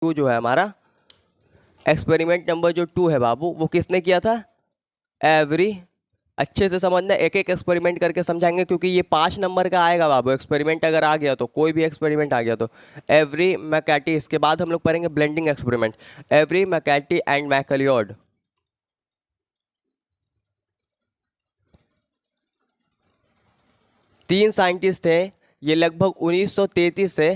2 जो है हमारा, एक्सपेरिमेंट नंबर जो 2 है बाबू, वो किसने किया था? एवरी, अच्छे से समझना, एक एक एक्सपेरिमेंट करके समझाएंगे क्योंकि ये 5 नंबर का आएगा बाबू एक्सपेरिमेंट, अगर आ गया तो, कोई भी एक्सपेरिमेंट आ गया तो। एवरी मैकेटी, इसके बाद हम लोग पढ़ेंगे blending experiment. Avery McCarty and MacLeod, तीन साइंटिस्ट थे, ये लगभग 1933 से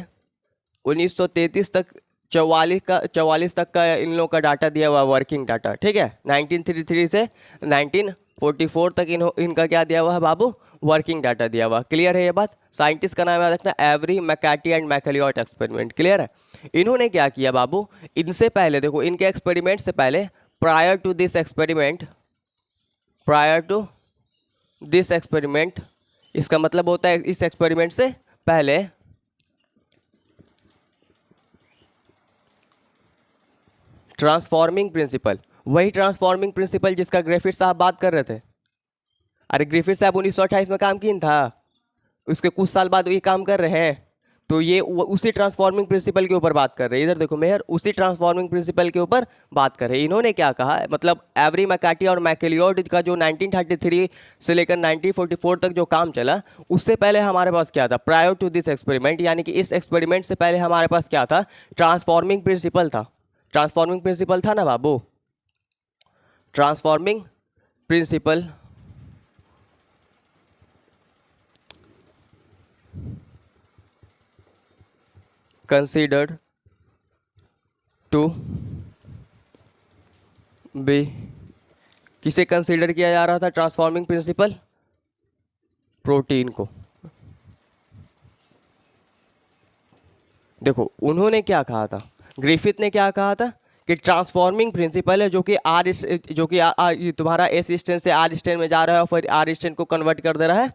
1933 तक 44 तक का इन लोगों का डाटा दिया हुआ, वर्किंग डाटा, ठीक है। 1933 से 1944 तक इनका क्या दिया हुआ है बाबू? वर्किंग डाटा दिया हुआ। क्लियर है ये बात? साइंटिस्ट का नाम याद रखना, Avery McCarty and MacLeod experiment. Clear है? इन्होंने क्या किया बाबू, इनसे पहले देखो, इनके एक्सपेरिमेंट से पहले, prior to this experiment, prior to this experiment, इसका मतलब होता है इस एक्सपेरिमेंट से पहले, ट्रांसफॉर्मिंग प्रिंसिपल, वही ट्रांसफॉर्मिंग प्रिंसिपल जिसका ग्रिफिथ साहब बात कर रहे थे। अरे ग्रिफिथ साहब 1928 में काम किया था, उसके कुछ साल बाद ये काम कर रहे हैं, तो ये उसी ट्रांसफॉर्मिंग प्रिंसिपल के ऊपर बात कर रहे हैं। इधर देखो मेहर, उसी ट्रांसफॉर्मिंग प्रिंसिपल के ऊपर बात कर रहे हैं। इन्होंने क्या कहा, मतलब एवरी मैकेटी और मैकलियोड का जो 1933 से लेकर 1944 तक जो काम चला, उससे पहले हमारे पास क्या था? प्रायर टू दिस एक्सपेरिमेंट, यानी कि इस एक्सपेरिमेंट से पहले हमारे पास क्या था? ट्रांसफॉर्मिंग प्रिंसिपल था। ट्रांसफॉर्मिंग प्रिंसिपल था ना बाबू, transforming principle considered to be, किसे कंसीडर किया जा रहा था ट्रांसफॉर्मिंग प्रिंसिपल? प्रोटीन को। देखो उन्होंने क्या कहा था, ग्रिफिथ ने क्या कहा था कि ट्रांसफॉर्मिंग प्रिंसिपल है जो कि तुम्हारा एस स्टेन से आर स्टेन में जा रहा है और फिर आर स्टेन को कन्वर्ट कर दे रहा है,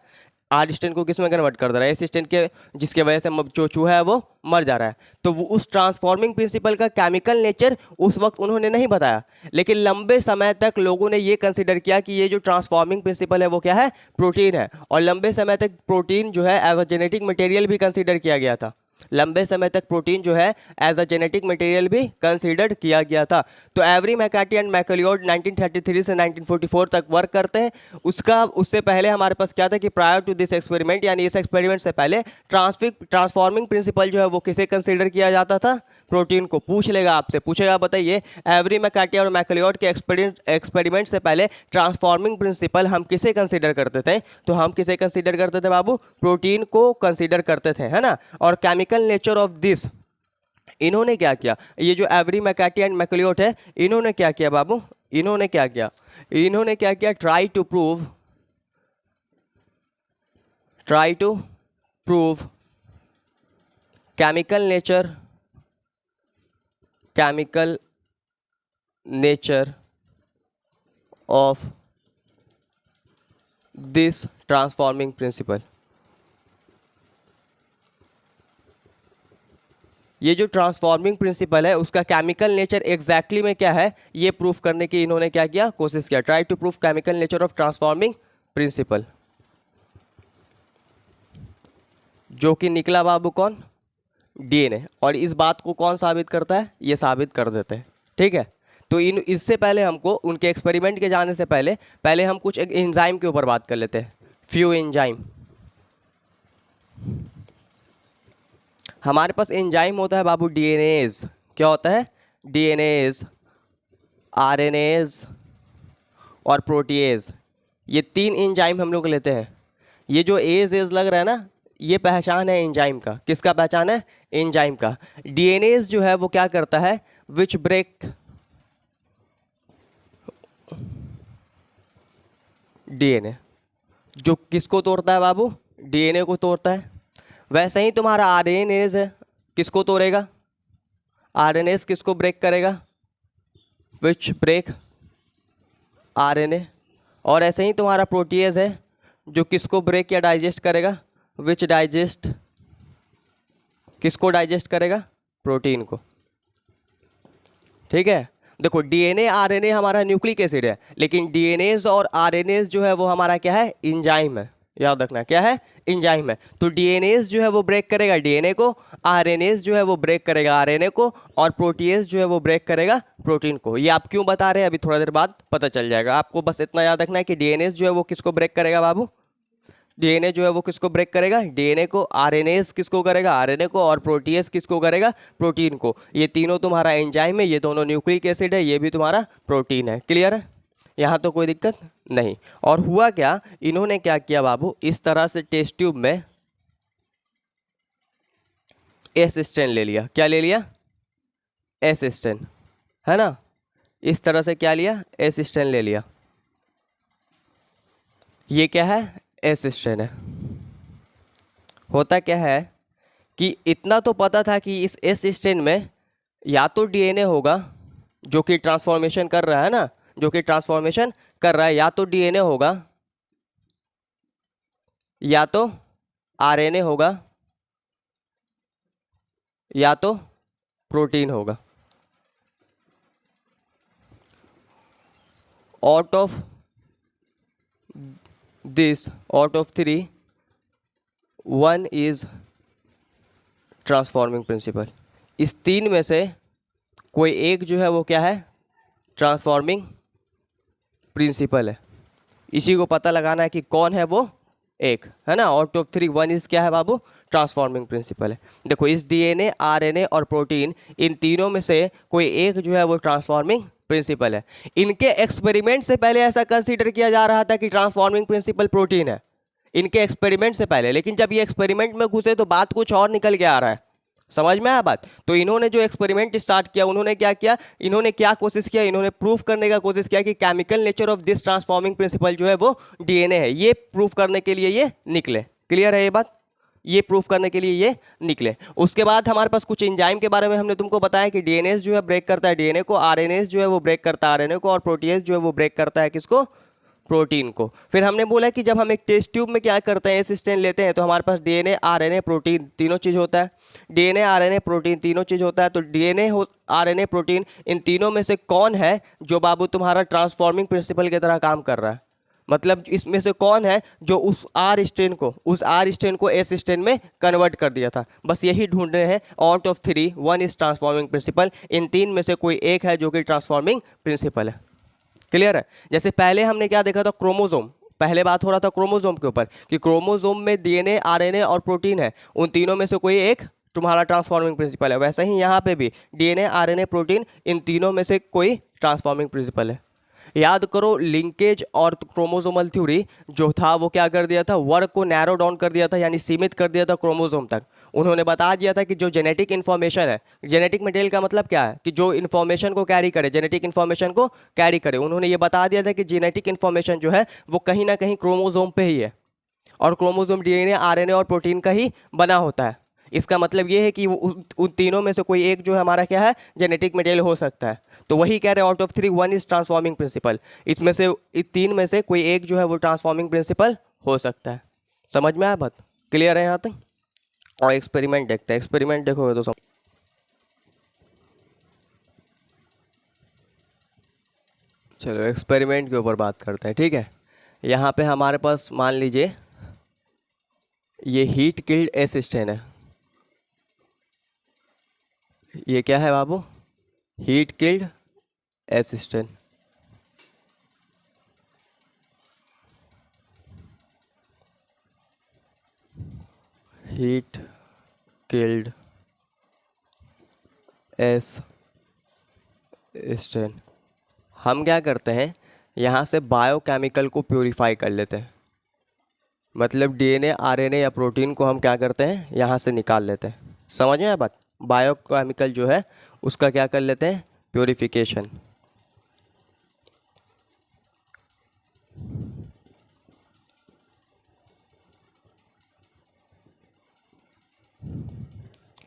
आर स्टेन को किस में कन्वर्ट कर दे रहा है? एस स्टेन के, जिसके वजह से जो चूहा है वो मर जा रहा है। तो वो उस ट्रांसफॉर्मिंग प्रिंसिपल का केमिकल नेचर उस वक्त उन्होंने नहीं बताया, लेकिन लंबे समय तक लोगों ने ये कंसिडर किया कि ये जो ट्रांसफॉर्मिंग प्रिंसिपल है वो क्या है? प्रोटीन है। और लंबे समय तक प्रोटीन जो है एज अ जेनेटिक मटेरियल भी कंसिडर किया गया था। लंबे समय तक प्रोटीन जो है एज अ जेनेटिक मटेरियल भी कंसीडर्ड किया गया था। तो एवरी मैकेटी एंड मैकलियोड 1933 से 1944 तक वर्क करते हैं। उससे पहले हमारे पास क्या था कि प्रायर टू दिस एक्सपेरिमेंट, यानी इस एक्सपेरिमेंट से पहले ट्रांसफॉर्मिंग प्रिंसिपल जो है वो किसे कंसीडर किया जाता था? प्रोटीन को। पूछ लेगा आपसे, पूछेगा बताइए एवरी मैकेटी और मैकलियोड के एक्सपेरिमेंट से पहले ट्रांसफॉर्मिंग प्रिंसिपल हम किसे कंसीडर करते थे? तो हम किसे कंसीडर करते थे बाबू? प्रोटीन को कंसीडर करते थे, है ना। और केमिकल नेचर ऑफ दिस, इन्होंने क्या किया, ये जो एवरी मैकेटी एंड मैकलियोड है, इन्होंने क्या किया बाबू? इन्होंने क्या किया? इन्होंने क्या किया? Try to prove chemical nature of this transforming principle. ये जो ट्रांसफॉर्मिंग प्रिंसिपल है उसका केमिकल नेचर एग्जैक्टली में क्या है, ये प्रूफ करने की इन्होंने क्या किया? कोशिश किया। Try to proof chemical nature of transforming principle, जो कि निकला बाबू कौन? डीएनए। और इस बात को कौन साबित करता है? ये साबित कर देते हैं, ठीक है। तो इससे पहले हमको उनके एक्सपेरिमेंट के जाने से पहले हम कुछ एक एंजाइम के ऊपर बात कर लेते हैं। फ्यू एंजाइम, हमारे पास एंजाइम होता है बाबू डीएनएज। क्या होता है? डीएनएज, आरएनएज और प्रोटीएज, ये 3 एंजाइम हम लोग लेते हैं। ये जो एज लग रहा है ना, ये पहचान है एंजाइम का। किसका पहचान है? एंजाइम का। डीएनएज जो है वो क्या करता है? विच ब्रेक डीएनए, जो किसको तोड़ता है बाबू? डीएनए को तोड़ता है। वैसे ही तुम्हारा आरएनएज है, किसको तोड़ेगा? आरएनएज किसको ब्रेक करेगा? Which break RNA. और ऐसे ही तुम्हारा प्रोटीएज है जो किसको ब्रेक या डाइजेस्ट करेगा? विच डाइजेस्ट, किसको डाइजेस्ट करेगा? प्रोटीन को, ठीक है। देखो डीएनए आरएनए हमारा न्यूक्लिक एसिड है, लेकिन डीएनएज और आरएनएज जो है वो हमारा क्या है? एंजाइम है। याद रखना क्या है, एंजाइम है। तो डीएनएज जो है वो ब्रेक करेगा डीएनए को, आरएनएज जो है वो ब्रेक करेगा आरएनए को, और प्रोटीएज जो है वो ब्रेक करेगा प्रोटीन को। ये आप क्यों बता रहे हैं अभी थोड़ा देर बाद पता चल जाएगा आपको। बस इतना याद रखना है कि डीएनएज जो है वो किसको ब्रेक करेगा बाबू, डीएनए जो है वो किसको ब्रेक करेगा, डीएनए को। आरएनएज किसको करेगा, आरएनए को। और प्रोटीएज किसको करेगा, प्रोटीन को। ये तीनों तुम्हारा एंजाइम है, ये दोनों न्यूक्लिक एसिड है, ये भी तुम्हारा प्रोटीन है। क्लियर है, यहाँ तो कोई दिक्कत नहीं। और हुआ क्या, इन्होंने क्या किया बाबू, इस तरह से टेस्ट ट्यूब में एस स्ट्रेन ले लिया। क्या ले लिया, एस स्ट्रेन, है ना। इस तरह से क्या लिया, एस स्ट्रेन ले लिया। ये क्या है, एस स्ट्रेन है। होता क्या है कि इतना तो पता था कि इस एस स्ट्रेन में या तो डीएनए होगा जो कि ट्रांसफॉर्मेशन कर रहा है ना, जो कि ट्रांसफॉर्मेशन कर रहा है, या तो डीएनए होगा या तो आरएनए होगा या तो प्रोटीन होगा। Out of three one is transforming principal. इस तीन में से कोई एक जो है वो क्या है, ट्रांसफॉर्मिंग प्रिंसिपल है। इसी को पता लगाना है कि कौन है वो एक, है ना। Out of three one is क्या है बाबू, ट्रांसफॉर्मिंग प्रिंसिपल है। देखो इस डीएनए, आरएनए और प्रोटीन, इन तीनों में से कोई एक जो है वो ट्रांसफॉर्मिंग प्रिंसिपल है। इनके एक्सपेरिमेंट से पहले ऐसा कंसीडर किया जा रहा था कि ट्रांसफॉर्मिंग प्रिंसिपल प्रोटीन है, इनके एक्सपेरिमेंट से पहले। लेकिन जब ये एक्सपेरिमेंट में घुसे तो बात कुछ और निकल के आ रहा है। समझ में आया बात। तो इन्होंने जो एक्सपेरिमेंट स्टार्ट किया, उन्होंने क्या किया, इन्होंने क्या कोशिश किया, इन्होंने प्रूफ करने का कोशिश किया कि chemical nature of this transforming principle जो है वो डीएनए है। ये प्रूफ करने के लिए ये निकले। क्लियर है ये बात, ये प्रूफ करने के लिए ये निकले। उसके बाद हमारे पास कुछ एंजाइम के बारे में हमने तुमको बताया कि डीएनएस जो है ब्रेक करता है डीएनए को, आरएनएस जो है वो ब्रेक करता है आरएनए को, और प्रोटीएस जो है वो ब्रेक करता है किसको, प्रोटीन को। फिर हमने बोला कि जब हम एक टेस्ट ट्यूब में क्या करते हैं, एस स्ट्रेन लेते हैं, तो हमारे पास डीएनए, आरएनए, प्रोटीन तीनों चीज़ होता है। डीएनए, आरएनए, प्रोटीन तीनों चीज़ होता है। तो डीएनए, आरएनए, प्रोटीन, इन तीनों में से कौन है जो बाबू तुम्हारा ट्रांसफॉर्मिंग प्रिंसिपल की तरह काम कर रहा है। मतलब इसमें से कौन है जो उस आर स्ट्रेन को एस स्ट्रेन में कन्वर्ट कर दिया था। बस यही ढूंढ रहे हैं। Out of three one is transforming principle. इन तीन में से कोई एक है जो कि ट्रांसफॉर्मिंग प्रिंसिपल है। क्लियर है। जैसे पहले हमने क्या देखा था, क्रोमोसोम। पहले बात हो रहा था क्रोमोसोम के ऊपर कि क्रोमोसोम में डीएनए, आरएनए और प्रोटीन है, उन तीनों में से कोई एक तुम्हारा ट्रांसफॉर्मिंग प्रिंसिपल है। वैसे ही यहाँ पे भी डीएनए, आरएनए, प्रोटीन, इन तीनों में से कोई ट्रांसफॉर्मिंग प्रिंसिपल है। याद करो, लिंकेज और क्रोमोसोमल थ्योरी जो था वो क्या कर दिया था, वर्क को नैरो डाउन कर दिया था, यानी सीमित कर दिया था क्रोमोसोम तक। उन्होंने बता दिया था कि जो जेनेटिक इन्फॉर्मेशन है, जेनेटिक मटेरियल का मतलब क्या है कि जो इन्फॉर्मेशन को कैरी करे, जेनेटिक इन्फॉर्मेशन को कैरी करे। उन्होंने ये बता दिया था कि जेनेटिक इन्फॉर्मेशन जो है वो कहीं ना कहीं क्रोमोसोम पे ही है, और क्रोमोसोम डीएनए, आरएनए और प्रोटीन का ही बना होता है। इसका मतलब ये है कि उन तीनों में से कोई एक जो है हमारा क्या है, जेनेटिक मटेरियल हो सकता है। तो वही कह रहे हैं, out of three one is transforming principal. इसमें से इस तीन में से कोई एक जो है वो ट्रांसफॉर्मिंग प्रिंसिपल हो सकता है। समझ में आया बात, क्लियर है यहाँ तक। और एक्सपेरिमेंट देखते हैं, एक्सपेरिमेंट देखोगे तो चलो एक्सपेरिमेंट के ऊपर बात करते हैं। ठीक है, यहाँ पे हमारे पास मान लीजिए ये हीट किल्ड एस स्ट्रेन है। ये क्या है बाबू, heat killed S strain. Heat killed S strain. हम क्या करते हैं, यहाँ से बायोकेमिकल को प्योरीफाई कर लेते हैं। मतलब डीएनए, आरएनए या प्रोटीन को हम क्या करते हैं, यहाँ से निकाल लेते हैं। समझ में आया बात। बायोकेमिकल जो है उसका क्या कर लेते हैं, प्योरीफिकेशन।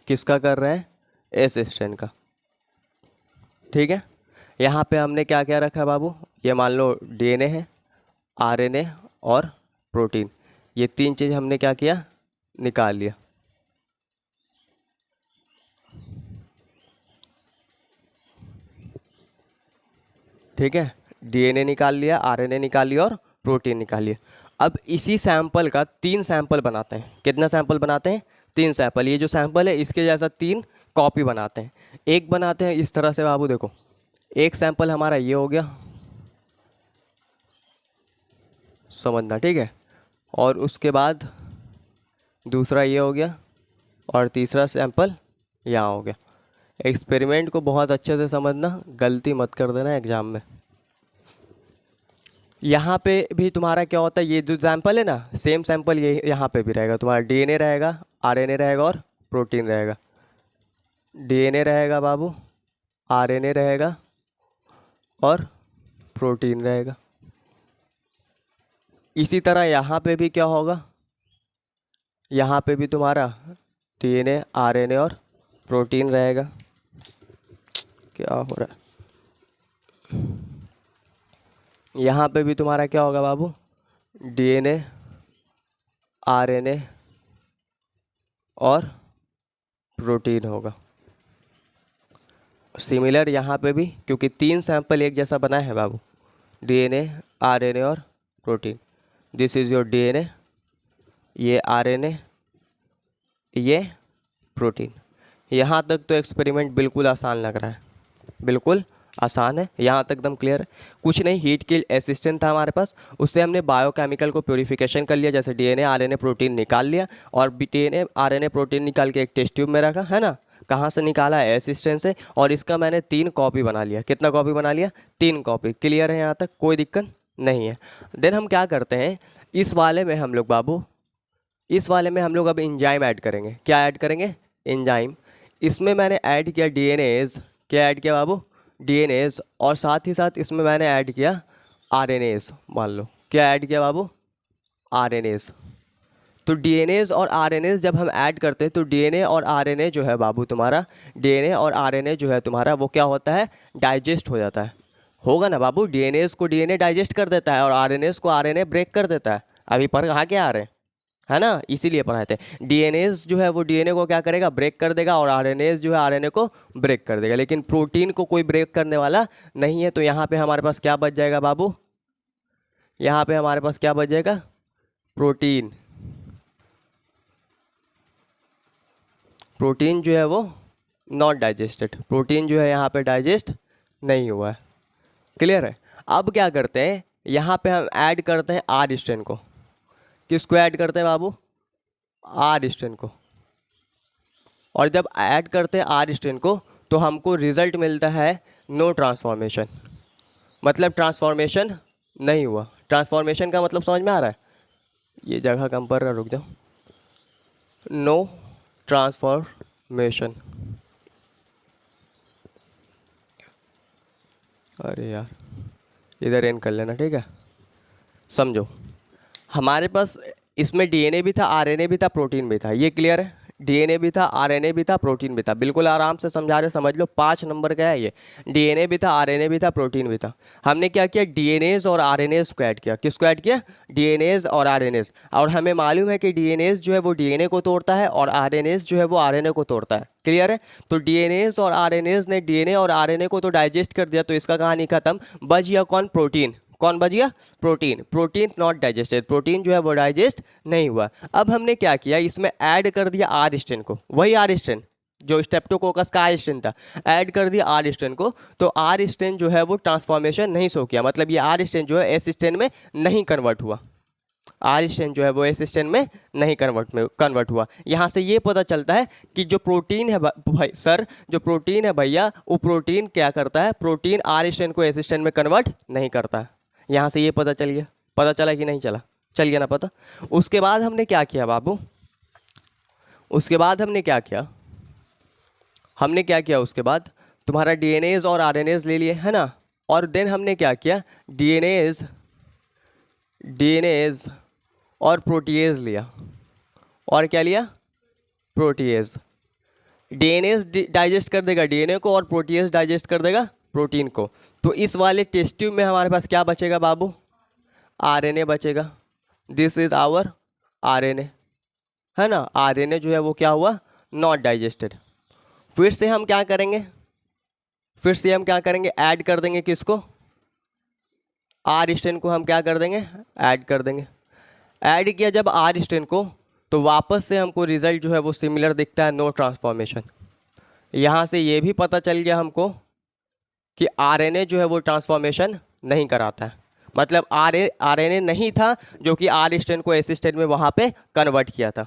किसका कर रहे हैं, एस स्ट्रेन का। ठीक है, यहाँ पे हमने क्या क्या रखा है बाबू, ये मान लो डीएनए है, आरएनए और प्रोटीन, ये तीन चीज़ हमने क्या किया, निकाल लिया। ठीक है, डीएनए निकाल लिया, आरएनए निकाल लिया और प्रोटीन निकाल लिया। अब इसी सैंपल का 3 सैंपल बनाते हैं। कितना सैंपल बनाते हैं? 3 सैंपल। ये जो सैंपल है इसके जैसा 3 कॉपी बनाते हैं। एक बनाते हैं इस तरह से बाबू, देखो एक सैंपल हमारा ये हो गया, समझना ठीक है, और उसके बाद दूसरा ये हो गया, और तीसरा सैंपल यहाँ हो गया। एक्सपेरिमेंट को बहुत अच्छे से समझना, गलती मत कर देना एग्जाम में। यहाँ पे भी तुम्हारा क्या होता है, ये जो सैंपल है ना, सेम सैंपल ये यहाँ पे भी रहेगा तुम्हारा। डीएनए रहेगा, आरएनए रहेगा और प्रोटीन रहेगा। डीएनए रहेगा बाबू, आरएनए रहेगा और प्रोटीन रहेगा। इसी तरह यहाँ पे भी क्या होगा, यहाँ पे भी तुम्हारा डीएनए, आरएनए और प्रोटीन रहेगा। क्या हो रहा है, यहाँ पे भी तुम्हारा क्या होगा बाबू, डीएनए, आरएनए और प्रोटीन होगा। सिमिलर यहाँ पे भी, क्योंकि 3 सैंपल एक जैसा बनाए हैं बाबू, डीएनए, आरएनए और protein. This is your DNA, ये आरएनए, ये प्रोटीन। यहाँ तक तो एक्सपेरिमेंट बिल्कुल आसान लग रहा है, बिल्कुल आसान है, यहाँ तक एकदम क्लियर है। कुछ नहीं, हीट किल्ड असिस्टेंट था हमारे पास, उससे हमने बायोकेमिकल को प्योरीफिकेशन कर लिया, जैसे डीएनए, आरएनए, प्रोटीन निकाल लिया, और डीएनए, आरएनए, प्रोटीन निकाल के एक टेस्ट ट्यूब में रखा है ना। कहाँ से निकाला है? असिस्टेंट से। और इसका मैंने 3 कॉपी बना लिया। कितना कॉपी बना लिया? 3 कॉपी। क्लियर है यहाँ तक? कोई दिक्कत नहीं है। देन हम क्या करते हैं, इस वाले में हम लोग बाबू, इस वाले में हम लोग अब एंजाइम ऐड करेंगे। क्या ऐड करेंगे? एंजाइम। इसमें मैंने ऐड किया डीएनएज। क्या ऐड किया बाबू? डीएनएज। और साथ ही साथ इसमें मैंने ऐड किया आरएनएज। मान लो क्या ऐड किया बाबू? आरएनएज। तो डीएनएज और आरएनएज जब हम ऐड करते हैं तो डीएनए और आरएनए जो है बाबू तुम्हारा, डीएनए और आरएनए जो है तुम्हारा, वो क्या होता है? डाइजेस्ट हो जाता है। होगा ना बाबू? डीएनएज को डीएनए डाइजेस्ट कर देता है और आरएनएज को आरएनए ब्रेक कर देता है। अभी पर कहाँ के आ रहे हैं, है ना, इसीलिए पढ़ाए थे। डीएनएज जो है वो डीएनए को क्या करेगा? ब्रेक कर देगा, और आरएनएज जो है आरएनए को ब्रेक कर देगा। लेकिन प्रोटीन को कोई ब्रेक करने वाला नहीं है। तो यहाँ पे हमारे पास क्या बच जाएगा बाबू? यहाँ पे हमारे पास क्या बच जाएगा? प्रोटीन। प्रोटीन जो है वो नॉट डाइजेस्टेड, प्रोटीन जो है यहाँ पे डाइजेस्ट नहीं हुआ है। क्लियर है? अब क्या करते हैं, यहाँ पे हम ऐड करते हैं आर स्ट्रेन को। किसको ऐड करते हैं बाबू? आर स्ट्रेन को। और जब ऐड करते हैं आर स्ट्रेन को तो हमको रिजल्ट मिलता है नो ट्रांसफॉर्मेशन, मतलब ट्रांसफॉर्मेशन नहीं हुआ। ट्रांसफॉर्मेशन का मतलब समझ में आ रहा है? ये जगह कम पर रुक जाओ। No transformation. अरे यार, इधर एंड कर लेना, ठीक है। समझो, हमारे पास इसमें डीएनए भी था, आरएनए भी था, प्रोटीन भी था। ये क्लियर है? डीएनए भी था, आरएनए भी था, प्रोटीन भी था। बिल्कुल आराम से समझा रहे, समझ लो। 5 नंबर का है ये। डीएनए भी था, आरएनए भी था, प्रोटीन भी था। हमने क्या किया? डीएनएज और आरएनएज को ऐड किया। किसको ऐड किया? डीएनएज और आरएनएज। और हमें मालूम है कि डीएनएज जो है वो डीएनए को तोड़ता है और आरएनएज जो है वो आरएनए को तोड़ता है। क्लियर है? तो डीएनएज और आरएनएज ने डीएनए और आरएनए को तो डाइजेस्ट कर दिया, तो इसका कहानी खत्म। बच गया कौन? प्रोटीन। कौन बच गया? Protein. Protein not digested, protein जो है वो डाइजेस्ट नहीं हुआ। अब हमने क्या किया, इसमें ऐड कर दिया आर स्ट्रेन को, वही आर स्ट्रेन जो स्ट्रेप्टोकोकस का आर स्ट्रेन था, ऐड कर दिया आर स्ट्रेन को। तो आर स्ट्रेन जो है वो ट्रांसफॉर्मेशन नहीं शो किया, मतलब ये आर स्ट्रेन जो है एस स्ट्रेन में नहीं कन्वर्ट हुआ। आर स्ट्रेन जो है वो एस स्ट्रेन में नहीं कन्वर्ट हुआ। यहाँ से ये पता चलता है कि जो प्रोटीन है भाई सर, जो प्रोटीन है भैया, वो प्रोटीन क्या करता है? प्रोटीन आर स्ट्रेन को एस स्ट्रेन में कन्वर्ट नहीं करता है। यहाँ से ये पता चल गया। पता चला कि नहीं चला? चल गया ना पता। उसके बाद हमने क्या किया बाबू? उसके बाद हमने क्या किया? हमने क्या किया उसके बाद? तुम्हारा डीएनएज और आरएनएज ले लिए, है ना। और देन हमने क्या किया? डीएनएज और प्रोटीएज लिया। और क्या लिया? प्रोटीएज। डीएनएज डाइजेस्ट कर देगा डीएनए को और प्रोटीएज डाइजेस्ट कर देगा प्रोटीन को। तो इस वाले टेस्ट ट्यूब में हमारे पास क्या बचेगा बाबू? आरएनए बचेगा। दिस इज आवर आरएनए, है ना। आरएनए जो है वो क्या हुआ? Not digested. फिर से हम क्या करेंगे? ऐड कर देंगे किसको? आर स्ट्रेन को हम क्या कर देंगे? ऐड कर देंगे। ऐड किया जब आर स्ट्रेन को, तो वापस से हमको रिजल्ट जो है वो सिमिलर दिखता है, नो ट्रांसफॉर्मेशन। यहाँ से ये भी पता चल गया हमको कि आरएनए जो है वो ट्रांसफॉर्मेशन नहीं कराता है, मतलब आरएनए नहीं था जो कि आर स्ट्रेन को एस स्ट्रेन में वहाँ पे कन्वर्ट किया था,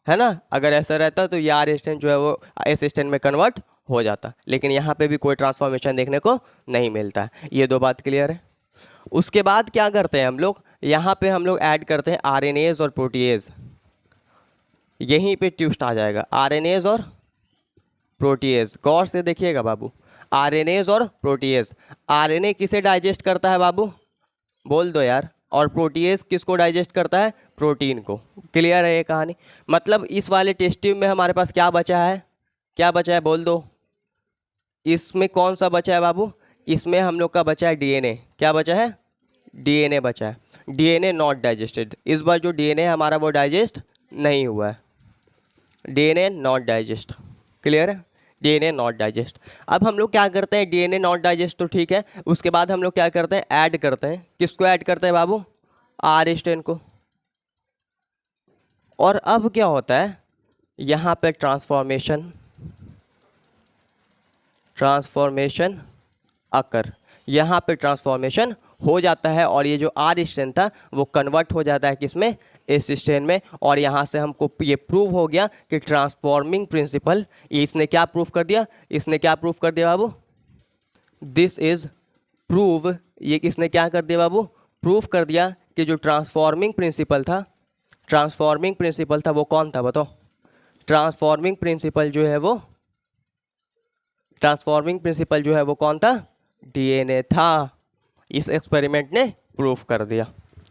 है ना। अगर ऐसा रहता तो ये आर स्ट्रेन जो है वो एस स्ट्रेन में कन्वर्ट हो जाता, लेकिन यहाँ पे भी कोई ट्रांसफॉर्मेशन देखने को नहीं मिलता है। ये दो बात क्लियर है। उसके बाद क्या करते हैं हम लोग, यहाँ पे हम लोग ऐड करते हैं आरएनएज और प्रोटीएज। यहीं पे ट्विस्ट आ जाएगा, आरएनएज और प्रोटीएज। गौर से देखिएगा बाबू, आरएनएज और प्रोटीएज। आरएनए किसे डाइजेस्ट करता है बाबू, बोल दो यार। और प्रोटीएज किसको डाइजेस्ट करता है, प्रोटीन को। क्लियर है ये कहानी। मतलब इस वाले टेस्ट ट्यूब में हमारे पास क्या बचा है, क्या बचा है बोल दो। इसमें कौन सा बचा है बाबू, इसमें हम लोग का बचा है डीएनए। क्या बचा है, डीएनए बचा है। DNA not digested. इस बार जो डीएनए हमारा वो डाइजेस्ट नहीं हुआ है, डीएनए नॉट डाइजेस्ट। क्लियर है, डीएनए नॉट डाइजेस्ट। अब हम लोग क्या करते हैं, डीएनए नॉट डाइजेस्ट तो ठीक है, उसके बाद हम लोग क्या करते हैं, ऐड करते हैं। किसको ऐड करते हैं बाबू, आर स्ट्रेन को। और अब क्या होता है, यहाँ पे ट्रांसफॉर्मेशन अकर, यहाँ पे ट्रांसफॉर्मेशन हो जाता है और ये जो आर स्ट्रेन था वो कन्वर्ट हो जाता है किसमें, एस स्ट्रेन में। और यहाँ से हमको ये प्रूव हो गया कि ट्रांसफॉर्मिंग प्रिंसिपल, इसने क्या प्रूव कर दिया, इसने क्या प्रूव कर दिया बाबू, दिस इज प्रूव। ये किसने क्या कर दिया बाबू, प्रूव कर दिया कि जो ट्रांसफॉर्मिंग प्रिंसिपल था, ट्रांसफॉर्मिंग प्रिंसिपल था वो कौन था बताओ। ट्रांसफॉर्मिंग प्रिंसिपल जो है वो, ट्रांसफॉर्मिंग प्रिंसिपल जो है वो कौन था, डीएनए था। इस एक्सपेरिमेंट ने प्रूफ कर दिया।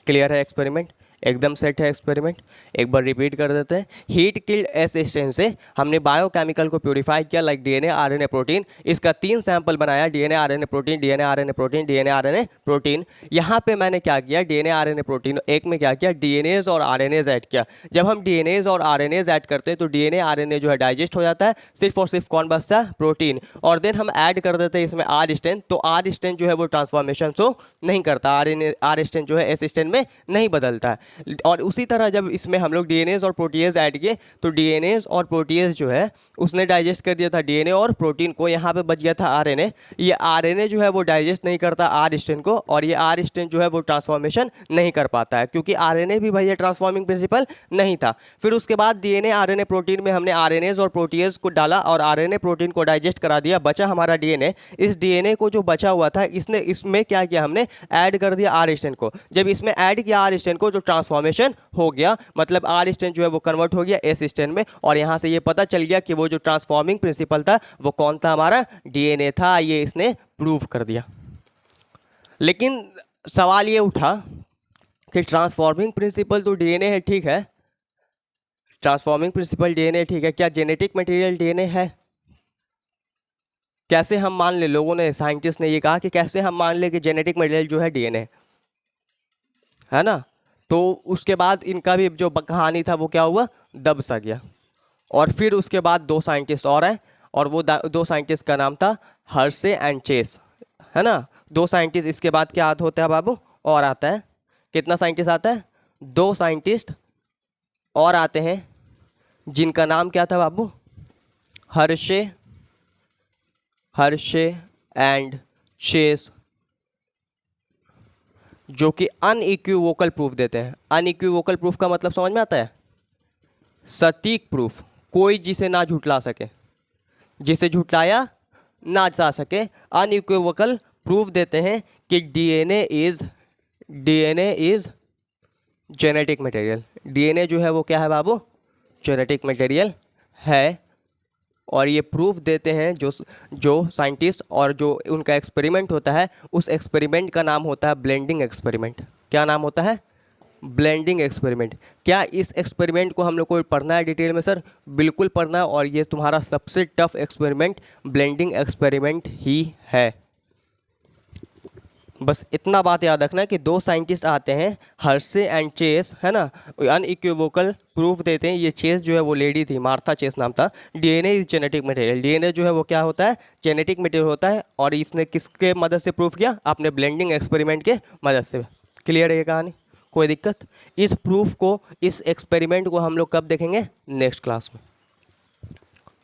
क्लियर है, एक्सपेरिमेंट एकदम सेट है। एक्सपेरिमेंट एक बार रिपीट कर देते हैं। हीट किल्ड एस स्ट्रेन से हमने बायोकेमिकल को प्यूरिफाई किया, लाइक डीएनए आरएनए प्रोटीन। इसका 3 सैंपल बनाया, DNA RNA protein, DNA RNA protein, DNA RNA protein. यहाँ पे मैंने क्या किया, डीएनए आरएनए प्रोटीन एक में क्या किया, डीएनएज और आरएनएज ऐड किया। जब हम डीएनएज और आरएनएज ऐड करते हैं तो डीएनए आरएनए जो है डाइजेस्ट हो जाता है, सिर्फ और सिर्फ कौन बचता है, प्रोटीन। और देन हम ऐड कर देते हैं इसमें आर स्ट्रेन, तो आर स्ट्रेन जो है वो ट्रांसफॉर्मेशन शो नहीं करता, आर स्ट्रेन जो है एस स्ट्रेन में नहीं बदलता है। और उसी तरह जब इसमें हम लोग डीएनएज और प्रोटीएज ऐड किए तो डीएनएज और प्रोटीएज जो है उसने डाइजेस्ट कर दिया था डीएनए और प्रोटीन को, यहाँ पे बच गया था आरएनए। ये आरएनए जो है वो डाइजेस्ट नहीं करता आर स्ट्रेन को, और ये आर स्ट्रेन जो है वो ट्रांसफॉर्मेशन नहीं कर पाता है, क्योंकि आरएनए भी भैया ट्रांसफॉर्मिंग प्रिंसिपल नहीं था। फिर उसके बाद डीएनए आरएनए प्रोटीन में हमने आरएनएज और प्रोटीएज को डाला और आरएनए प्रोटीन को डाइजेस्ट करा दिया, बचा हमारा डीएनए। इस डीएनए को जो बचा हुआ था इसमें क्या किया हमने, ऐड कर दिया आर स्ट्रेन को। जब इसमें ऐड किया आर स्ट्रेन को, जो ट्रांसफॉर्मेशन हो गया, मतलब आर स्ट्रेन जो है वो कन्वर्ट हो गया एस स्ट्रेन में। और यहाँ से ये पता चल गया कि वो जो ट्रांसफॉर्मिंग प्रिंसिपल था वो कौन था, हमारा डीएनए था। ये इसने प्रूव कर दिया। लेकिन सवाल ये उठा कि ट्रांसफॉर्मिंग प्रिंसिपल तो डीएनए है, ठीक है, ट्रांसफॉर्मिंग प्रिंसिपल डीएनए ठीक है, क्या जेनेटिक मटेरियल डीएनए है? कैसे हम मान ले, लोगों ने, साइंटिस्ट ने ये कहा कि कैसे हम मान ले कि जेनेटिक मटेरियल जो है डीएनए है ना। तो उसके बाद इनका भी जो कहानी था वो क्या हुआ, दब सा गया। और फिर उसके बाद 2 साइंटिस्ट और आए, और वो 2 साइंटिस्ट का नाम था हर्शे एंड चेस, है ना। 2 साइंटिस्ट, इसके बाद क्या होता है बाबू, और आता है, कितना साइंटिस्ट आता है, 2 साइंटिस्ट और आते हैं, जिनका नाम क्या था बाबू, हर्शे एंड चेस, जो कि अनइक्विवोकल प्रूफ देते हैं। अनइक्विवोकल प्रूफ का मतलब समझ में आता है, सटीक प्रूफ, कोई जिसे ना झुटला सके, जिसे झुटलाया ना जा सके। अनइक्विवोकल प्रूफ देते हैं कि DNA is genetic material. DNA जो है वो क्या है बाबू, जेनेटिक मटेरियल है। और ये प्रूफ देते हैं जो साइंटिस्ट, और जो उनका एक्सपेरिमेंट होता है, उस एक्सपेरिमेंट का नाम होता है ब्लेंडिंग एक्सपेरिमेंट। क्या नाम होता है, ब्लेंडिंग एक्सपेरिमेंट। क्या इस एक्सपेरिमेंट को हम लोग को पढ़ना है डिटेल में? सर बिल्कुल पढ़ना है, और ये तुम्हारा सबसे टफ एक्सपेरिमेंट ब्लेंडिंग एक्सपेरिमेंट ही है। बस इतना बात याद रखना है कि 2 साइंटिस्ट आते हैं, हर्शे एंड चेस, है ना, अनइक्विवोकल प्रूफ देते हैं। ये चेस जो है वो लेडी थी, मार्था चेस नाम था। DNA is genetic material, DNA जो है वो क्या होता है, जेनेटिक मटेरियल होता है। और इसने किसके मदद से प्रूफ किया, अपने ब्लेंडिंग एक्सपेरिमेंट के मदद से। क्लियर है ये कहानी? कोई दिक्कत? इस प्रूफ को, इस एक्सपेरिमेंट को हम लोग कब देखेंगे? नेक्स्ट क्लास में,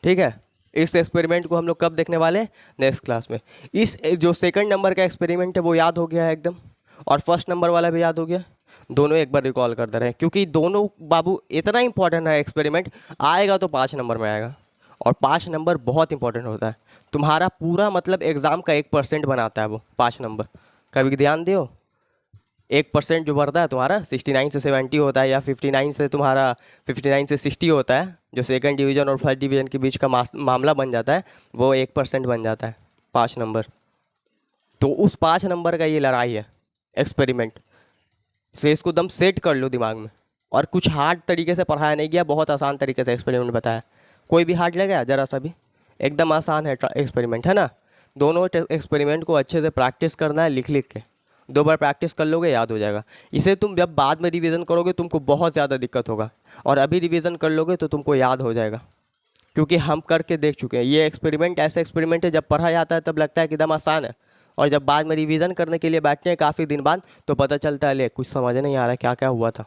ठीक है। इस एक्सपेरिमेंट को हम लोग कब देखने वाले हैं? नेक्स्ट क्लास में। इस जो सेकंड नंबर का एक्सपेरिमेंट है वो याद हो गया है एकदम, और फर्स्ट नंबर वाला भी याद हो गया। दोनों एक बार रिकॉल करते रहे, क्योंकि दोनों बाबू इतना इंपॉर्टेंट है एक्सपेरिमेंट, आएगा तो 5 नंबर में आएगा, और 5 नंबर बहुत इंपॉर्टेंट होता है। तुम्हारा पूरा मतलब एग्ज़ाम का 1% बनाता है वो 5 नंबर। कभी ध्यान दियो, 1% जो बढ़ता है तुम्हारा 69 से 70 होता है, या 59 से तुम्हारा 59 से 60 होता है, जो सेकंड डिवीज़न और फर्स्ट डिवीज़न के बीच का मामला बन जाता है, वो 1% बन जाता है 5 नंबर। तो उस 5 नंबर का ये लड़ाई है एक्सपेरिमेंट से, इसको दम सेट कर लो दिमाग में। और कुछ हार्ड तरीके से पढ़ाया नहीं गया, बहुत आसान तरीके से एक्सपेरिमेंट बताया। कोई भी हार्ड लगा ज़रा सा भी? एकदम आसान है एक्सपेरिमेंट, है ना। दोनों एक्सपेरिमेंट को अच्छे से प्रैक्टिस करना है, लिख लिख के 2 बार प्रैक्टिस कर लोगे, याद हो जाएगा। इसे तुम जब बाद में रिवीजन करोगे तुमको बहुत ज़्यादा दिक्कत होगा, और अभी रिवीजन कर लोगे तो तुमको याद हो जाएगा, क्योंकि हम करके देख चुके हैं। ये एक्सपेरिमेंट ऐसा एक्सपेरिमेंट है, जब पढ़ा जाता है तब लगता है कि एकदम आसान है, और जब बाद में रिवीजन करने के लिए बैठते हैं काफ़ी दिन बाद तो पता चलता है ले कुछ समझ नहीं आ रहा क्या क्या हुआ था।